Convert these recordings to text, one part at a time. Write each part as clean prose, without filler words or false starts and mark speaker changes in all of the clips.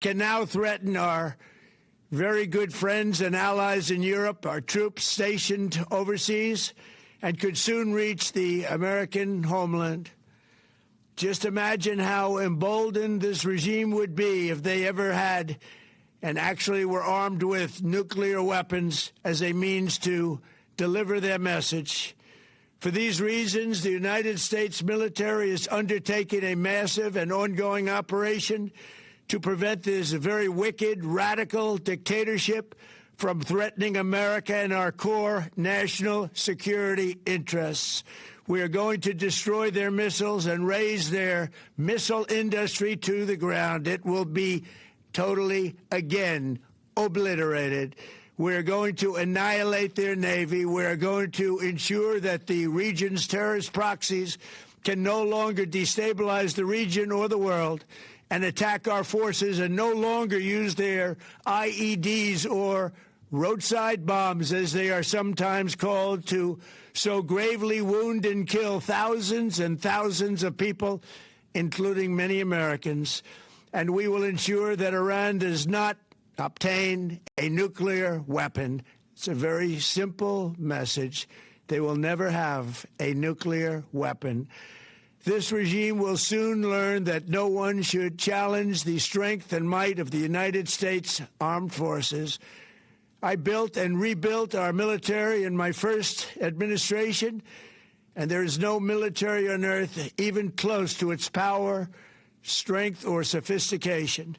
Speaker 1: can now threaten our very good friends and allies in Europe, our troops stationed overseas, and could soon reach the American homeland. Just imagine how emboldened this regime would be if they ever had and actually were armed with nuclear weapons as a means to deliver their message. For these reasons, the United States military is undertaking a massive and ongoing operation to prevent this very wicked, radical dictatorship from threatening America and our core national security interests. We are going to destroy their missiles and raise their missile industry to the ground. It will be totally, again, obliterated. We're going to annihilate their Navy. We're going to ensure that the region's terrorist proxies can no longer destabilize the region or the world and attack our forces and no longer use their IEDs or roadside bombs, as they are sometimes called, to so gravely wound and kill thousands and thousands of people, including many Americans. And we will ensure that Iran does not obtain a nuclear weapon. It's a very simple message. They will never have a nuclear weapon. This regime will soon learn that no one should challenge the strength and might of the United States Armed Forces. I built and rebuilt our military in my first administration, and there is no military on earth even close to its power, strength, or sophistication.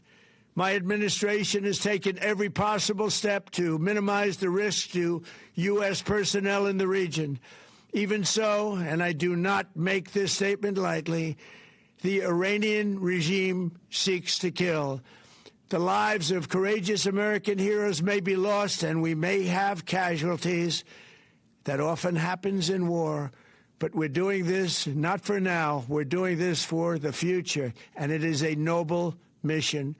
Speaker 1: My administration has taken every possible step to minimize the risk to U.S. personnel in the region. Even so, and I do not make this statement lightly, the Iranian regime seeks to kill. The lives of courageous American heroes may be lost, and we may have casualties. That often happens in war. But we're doing this not for now. We're doing this for the future, and it is a noble mission.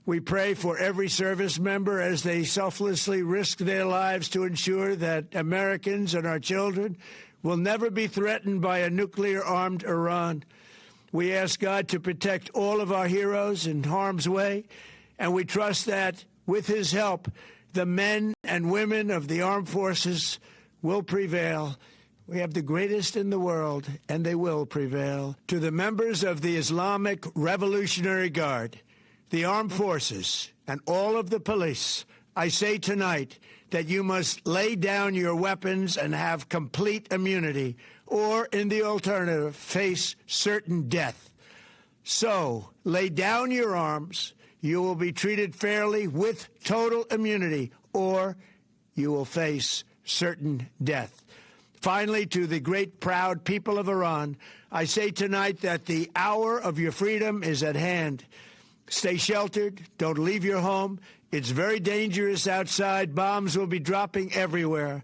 Speaker 1: We pray for every service member as they selflessly risk their lives to ensure that Americans and our children will never be threatened by a nuclear-armed Iran. We ask God to protect all of our heroes in harm's way, and we trust that, with his help, the men and women of the armed forces will prevail. We have the greatest in the world, and they will prevail. To the members of the Islamic Revolutionary Guard, the armed forces, and all of the police, I say tonight that you must lay down your weapons and have complete immunity, or, in the alternative, face certain death. So, lay down your arms. You will be treated fairly with total immunity, or you will face certain death. Finally, to the great, proud people of Iran, I say tonight that the hour of your freedom is at hand. Stay sheltered. Don't leave your home. It's very dangerous outside. Bombs will be dropping everywhere.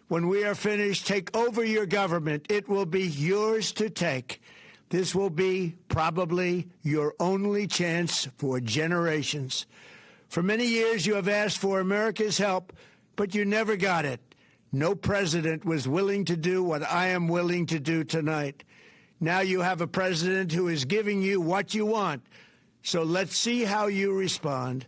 Speaker 1: When we are finished, take over your government. It will be yours to take. This will be probably your only chance for generations. For many years, you have asked for America's help, but you never got it. No president was willing to do what I am willing to do tonight. Now you have a president who is giving you what you want. So let's see how you respond.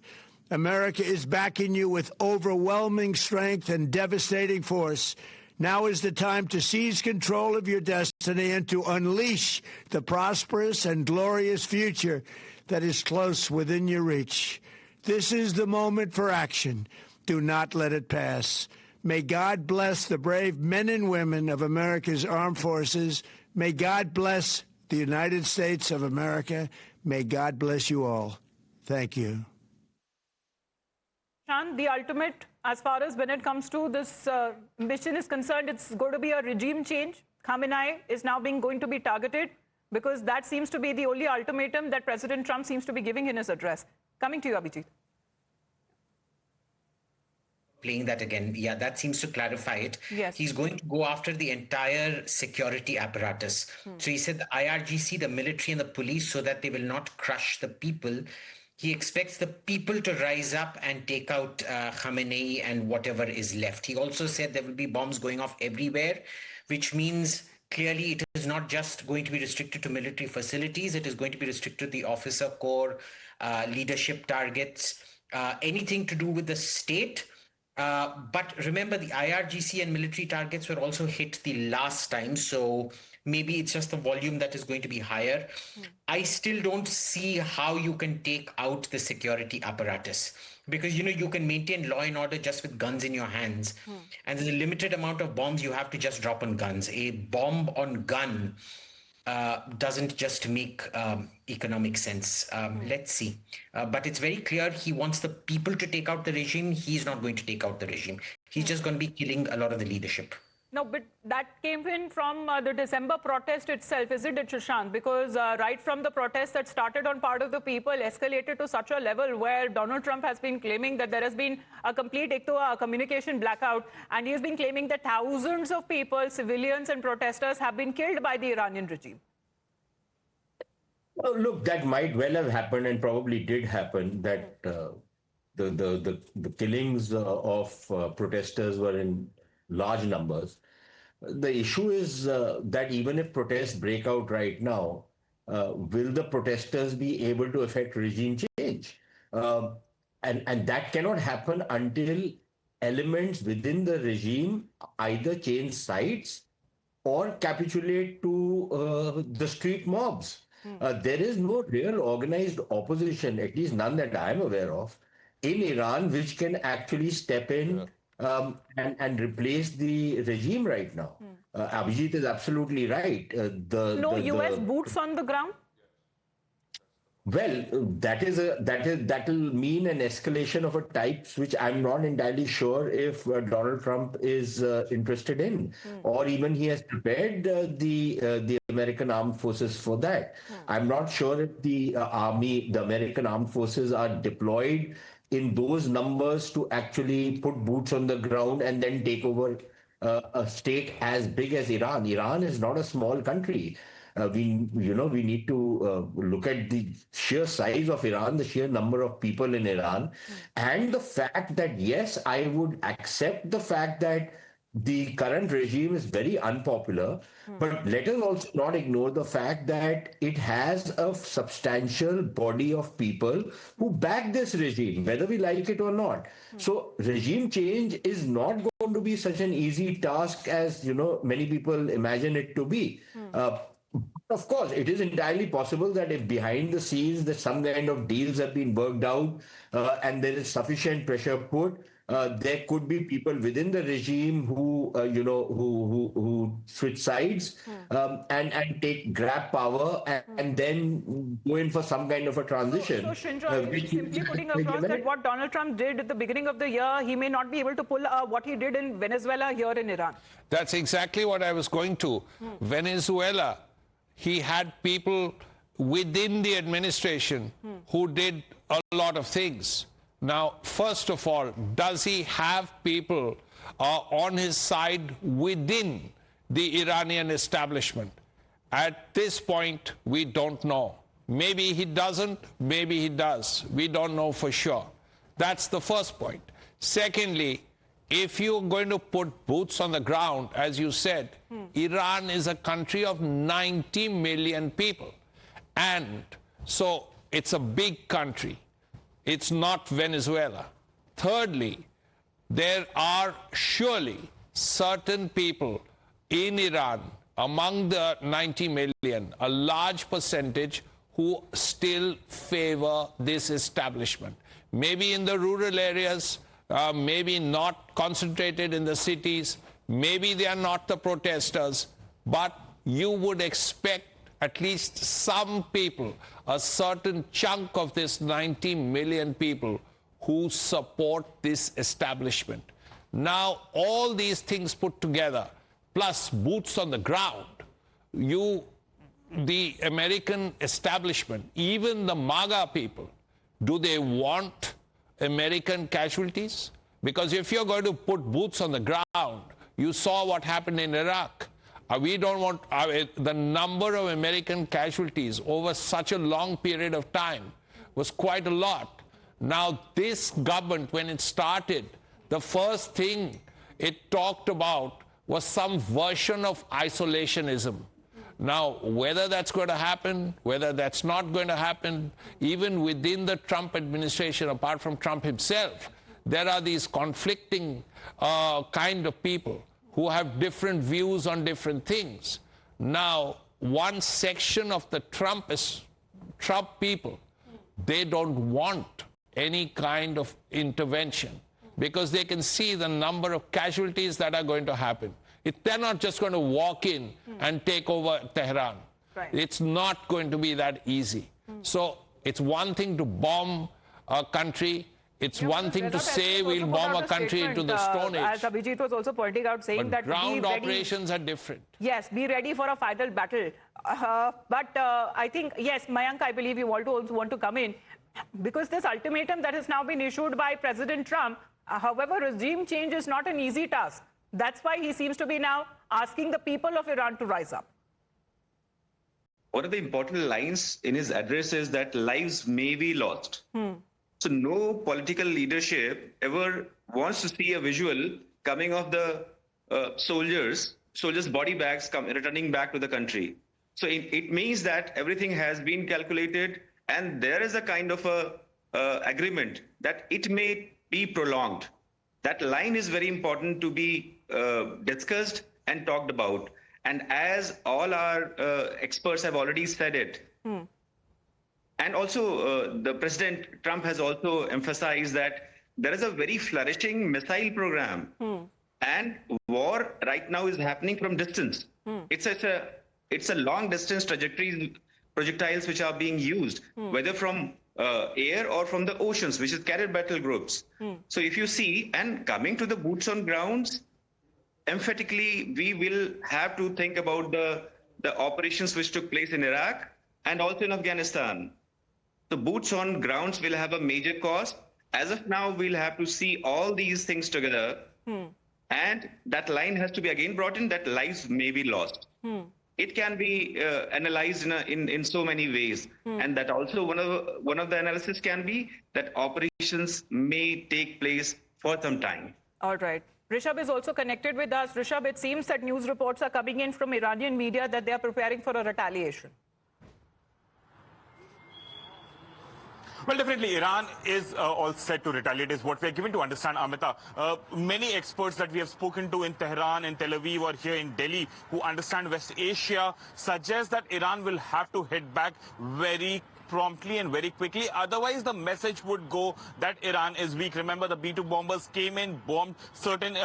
Speaker 1: America is backing you with overwhelming strength and devastating force. Now is the time to seize control of your destiny and to unleash the prosperous and glorious future that is close within your reach. This is the moment for action. Do not let it pass. May God bless the brave men and women of America's armed forces. May God bless the United States of America. May God bless you all. Thank you.
Speaker 2: Shan, the ultimate, as far as when it comes to this mission is concerned, it's going to be a regime change. Khamenei is now going to be targeted because that seems to be the only ultimatum that President Trump seems to be giving in his address. Coming to you, Abhijit.
Speaker 3: Playing that again, yeah, that seems to clarify it.
Speaker 2: Yes.
Speaker 3: He's going to go after the entire security apparatus. So he said the IRGC, the military and the police, so that they will not crush the people. He expects the people to rise up and take out Khamenei and whatever is left. He also said there will be bombs going off everywhere, which means clearly it is not just going to be restricted to military facilities. It is going to be restricted to the officer corps, leadership targets, anything to do with the state. But remember, the IRGC and military targets were also hit the last time. So maybe it's just the volume that is going to be higher. I still don't see how you can take out the security apparatus, because you can maintain law and order just with guns in your hands, and there's a limited amount of bombs you have to just drop on guns. A bomb on gun doesn't just make economic sense. Let's see. But it's very clear he wants the people to take out the regime. He's not going to take out the regime. He's just going to be killing a lot of the leadership.
Speaker 2: No, but that came in from the December protest itself, isn't it, Shashank? Because right from the protest that started on part of the people escalated to such a level where Donald Trump has been claiming that there has been a complete communication blackout, and he has been claiming that thousands of people, civilians and protesters, have been killed by the Iranian regime.
Speaker 4: Well, look, that might well have happened and probably did happen, that the killings of protesters were in large numbers. The issue is that even if protests break out right now, will the protesters be able to effect regime change? And that cannot happen until elements within the regime either change sides or capitulate to the street mobs. There is no real organized opposition, at least none that I'm aware of, in Iran, which can actually step in and replace the regime right now. Abhijit is absolutely right.
Speaker 2: No U.S. boots on the ground?
Speaker 4: Well, that'll mean an escalation of a type which I'm not entirely sure if Donald Trump is interested in, or even he has prepared the American armed forces for that. I'm not sure if the American armed forces are deployed in those numbers to actually put boots on the ground and then take over a state as big as Iran. Iran is not a small country. We need to look at the sheer size of Iran, the sheer number of people in Iran, and the fact that, yes, I would accept the fact that the current regime is very unpopular, but let us also not ignore the fact that it has a substantial body of people who back this regime, whether we like it or not. So regime change is not going to be such an easy task as, many people imagine it to be. Of course, it is entirely possible that if behind the scenes that some kind of deals have been worked out and there is sufficient pressure put, there could be people within the regime who switch sides and grab power and then go in for some kind of a transition.
Speaker 2: So Srinjoy, simply putting across that what Donald Trump did at the beginning of the year, he may not be able to pull what he did in Venezuela here in Iran.
Speaker 5: That's exactly what I was going to. Venezuela, he had people within the administration who did a lot of things. Now, first of all, does he have people on his side within the Iranian establishment? At this point, we don't know. Maybe he doesn't, maybe he does. We don't know for sure. That's the first point. Secondly, if you're going to put boots on the ground, as you said, Iran is a country of 90 million people. And so it's a big country. It's not Venezuela. Thirdly, there are surely certain people in Iran, among the 90 million, a large percentage who still favor this establishment. Maybe in the rural areas, maybe not concentrated in the cities, maybe they are not the protesters, but you would expect at least some people, a certain chunk of this 90 million people who support this establishment. Now, all these things put together, plus boots on the ground, the American establishment, even the MAGA people, do they want American casualties? Because if you're going to put boots on the ground, you saw what happened in Iraq. We don't want the number of American casualties over such a long period of time was quite a lot. Now, this government, when it started, the first thing it talked about was some version of isolationism. Now, whether that's going to happen, whether that's not going to happen, even within the Trump administration, apart from Trump himself, there are these conflicting kind of people who have different views on different things. Now, one section of the Trump people, they don't want any kind of intervention because they can see the number of casualties that are going to happen. They're not just going to walk in and take over Tehran.
Speaker 2: Right.
Speaker 5: It's not going to be that easy. So it's one thing to bomb a country. It's one thing to say we'll bomb a country into the Stone Age.
Speaker 2: As Abhijit was also pointing out, saying that
Speaker 5: ground operations are different.
Speaker 2: Yes, be ready for a final battle. But I think, yes, Mayank, I believe you also want to come in. Because this ultimatum that has now been issued by President Trump, however, regime change is not an easy task. That's why he seems to be now asking the people of Iran to rise up.
Speaker 6: One of the important lines in his address is that lives may be lost. So no political leadership ever wants to see a visual coming of the soldiers' body bags returning back to the country. So it means that everything has been calculated, and there is a kind of agreement that it may be prolonged. That line is very important to be discussed and talked about. And as all our experts have already said it, and also the President Trump has also emphasized that there is a very flourishing missile program. And war right now is happening from distance. It's a long distance projectiles which are being used, whether from air or from the oceans, which is carrier battle groups. So if you see, and coming to the boots on grounds, emphatically, we will have to think about the operations which took place in Iraq and also in Afghanistan. The boots on grounds will have a major cost. As of now, we'll have to see all these things together. And that line has to be again brought in, that lives may be lost. It can be analyzed in so many ways. And that also one of the analysis can be that operations may take place for some time.
Speaker 2: All right. Rishabh is also connected with us. Rishabh, it seems that news reports are coming in from Iranian media that they are preparing for a retaliation.
Speaker 7: Well, definitely, Iran is all set to retaliate, is what we are given to understand, Amita. Many experts that we have spoken to in Tehran, in Tel Aviv, or here in Delhi, who understand West Asia, suggest that Iran will have to hit back very promptly and very quickly. Otherwise, the message would go that Iran is weak. Remember, the B-2 bombers came in, bombed certain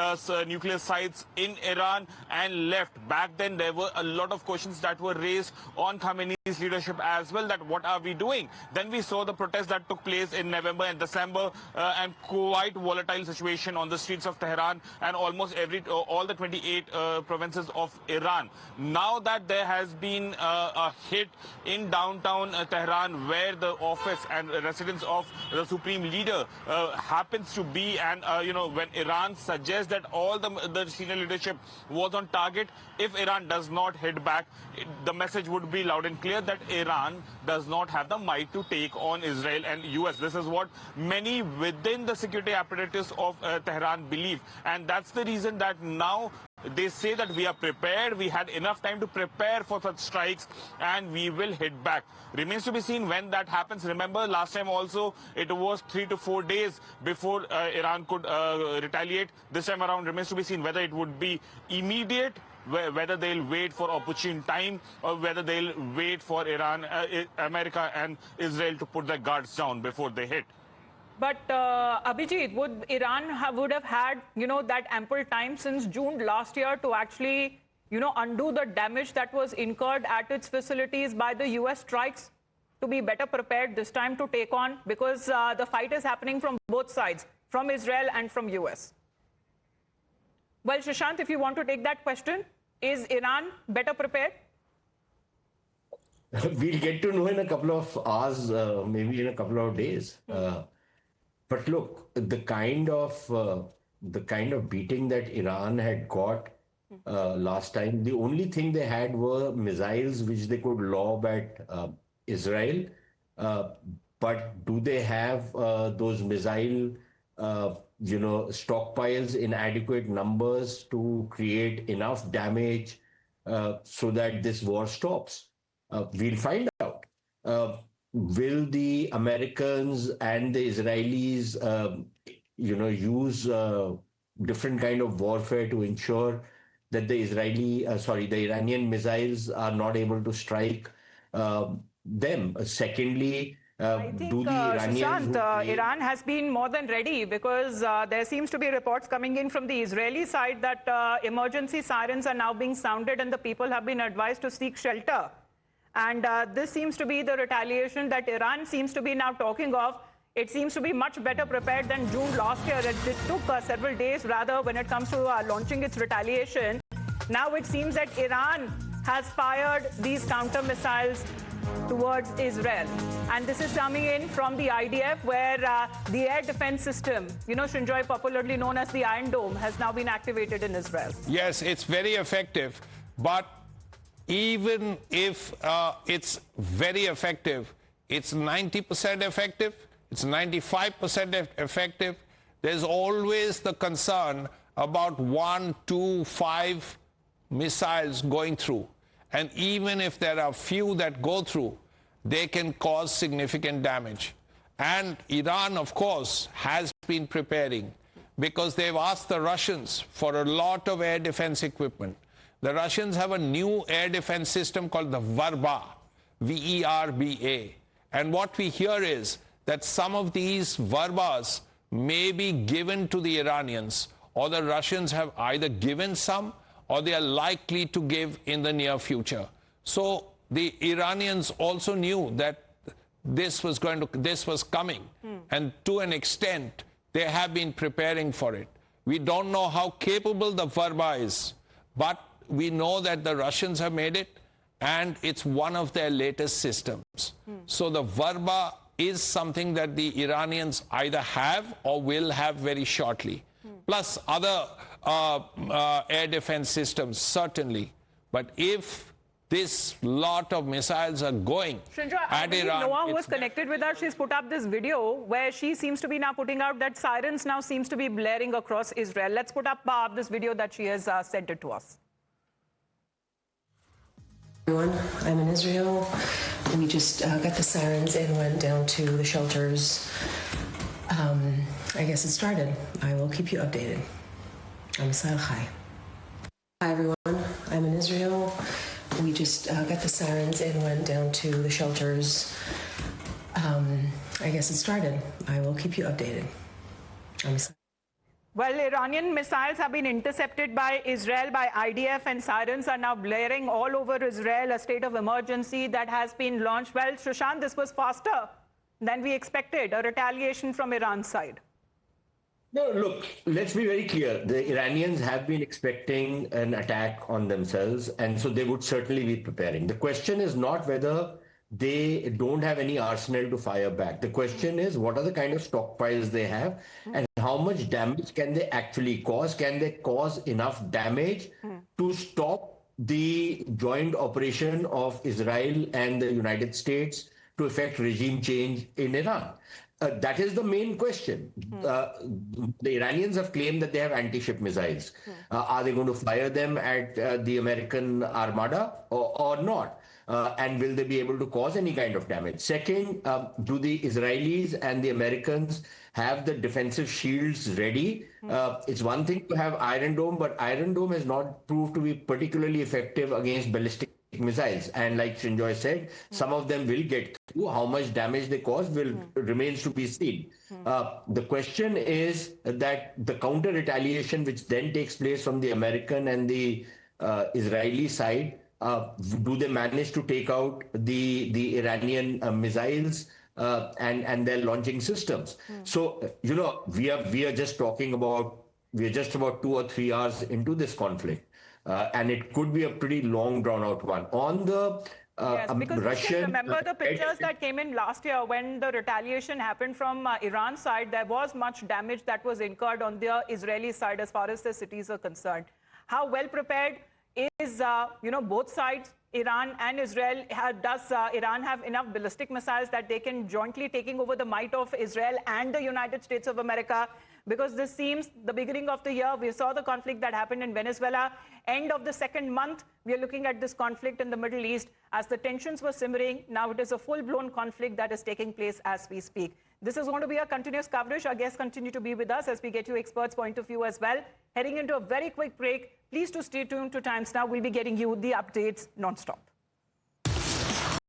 Speaker 7: nuclear sites in Iran and left. Back then, there were a lot of questions that were raised on Khamenei's leadership as well, that what are we doing? Then we saw the protests that took place in November and December, and quite volatile situation on the streets of Tehran and almost all the 28 provinces of Iran. Now that there has been a hit in downtown Tehran, where the office and residence of the supreme leader happens to be, and when Iran suggests that all the senior leadership was on target, if Iran does not hit back, the message would be loud and clear that Iran does not have the might to take on Israel and US. This is what many within the security apparatus of Tehran believe, and that's the reason that now they say that we are prepared, we had enough time to prepare for such strikes, and we will hit back. Remains to be seen when that happens. Remember, last time also, it was 3 to 4 days before Iran could retaliate. This time around, remains to be seen whether it would be immediate, whether they'll wait for opportune time, or whether they'll wait for Iran, America and Israel to put their guards down before they hit.
Speaker 2: But Abhijit, would Iran would have had, that ample time since June last year to actually, undo the damage that was incurred at its facilities by the US strikes, to be better prepared this time to take on? Because the fight is happening from both sides, from Israel and from US. Well, Shashank, if you want to take that question, is Iran better prepared?
Speaker 4: We'll get to know in a couple of hours, maybe in a couple of days. But look, the kind of beating that Iran had got last time, the only thing they had were missiles which they could lob at Israel. But do they have those missile stockpiles in adequate numbers to create enough damage so that this war stops. We'll find out. Will the Americans and the Israelis, use different kind of warfare to ensure that the Iranian missiles are not able to strike them? Secondly,
Speaker 2: I think,
Speaker 4: do the Iranians
Speaker 2: Sushant, Iran has been more than ready because there seems to be reports coming in from the Israeli side that emergency sirens are now being sounded and the people have been advised to seek shelter. And this seems to be the retaliation that Iran seems to be now talking of. It seems to be much better prepared than June last year. It took several days, rather, when it comes to launching its retaliation. Now it seems that Iran has fired these counter missiles towards Israel. And this is coming in from the IDF, where the air defense system, Shinjoy, popularly known as the Iron Dome, has now been activated in Israel.
Speaker 5: Yes, it's very effective. But even if it's very effective, it's 90% effective, it's 95% effective. There's always the concern about 1, 2, 5 missiles going through. And even if there are few that go through, they can cause significant damage. And Iran, of course, has been preparing because they've asked the Russians for a lot of air defense equipment. The Russians have a new air defense system called the Verba, V-E-R-B-A. And what we hear is that some of these Verbas may be given to the Iranians, or the Russians have either given some or they are likely to give in the near future. So the Iranians also knew that this was coming. And to an extent, they have been preparing for it. We don't know how capable the Verba is, but we know that the Russians have made it, and it's one of their latest systems. So the Verba is something that the Iranians either have or will have very shortly. Plus other air defense systems, certainly. But if this lot of missiles are going at Iran...
Speaker 2: Noah, who was connected with us, she's put up this video where she seems to be now putting out that sirens now seems to be blaring across Israel. Let's put up this video that she has sent it to us.
Speaker 8: Everyone, I'm in Israel. We just got the sirens and went down to the shelters. I guess it started. I will keep you updated. I'm Misal Chai. Hi everyone, I'm in Israel. We just got the sirens and went down to the shelters. I guess it started. I will keep you updated. I'm Misal.
Speaker 2: Well, Iranian missiles have been intercepted by Israel, by IDF, and sirens are now blaring all over Israel, a state of emergency that has been launched. Well, Sushant, this was faster than we expected, a retaliation from Iran's side.
Speaker 4: No, look, let's be very clear. The Iranians have been expecting an attack on themselves, and so they would certainly be preparing. The question is not whether they don't have any arsenal to fire back. The question is, what are the kind of stockpiles they have, and how much damage can they actually cause? Can they cause enough damage to stop the joint operation of Israel and the United States to effect regime change in Iran? That is the main question. The Iranians have claimed that they have anti-ship missiles. Are they going to fire them at the American Armada or not? And will they be able to cause any kind of damage? Second, do the Israelis and the Americans have the defensive shields ready? It's one thing to have Iron Dome, but Iron Dome has not proved to be particularly effective against ballistic missiles. And like Shinjoy said, some of them will get through. How much damage they cause remains to be seen. The question is that the counter retaliation, which then takes place from the American and the Israeli side, do they manage to take out the Iranian missiles and their launching systems? So, we are just talking about, we're just about 2 or 3 hours into this conflict. And it could be a pretty long, drawn-out one. On the
Speaker 2: yes, because
Speaker 4: Russian...
Speaker 2: remember the pictures that came in last year when the retaliation happened from Iran's side, there was much damage that was incurred on the Israeli side as far as the cities are concerned. How well prepared is, both sides, Iran and Israel, does Iran have enough ballistic missiles that they can jointly taking over the might of Israel and the United States of America? Because this seems the beginning of the year. We saw the conflict that happened in Venezuela. End of the second month, we are looking at this conflict in the Middle East. As the tensions were simmering, now it is a full-blown conflict that is taking place as we speak. This is going to be a continuous coverage. Our guests continue to be with us as we get you experts' point of view as well. Heading into a very quick break. Please do stay tuned to Times Now. We'll be getting you the updates non-stop.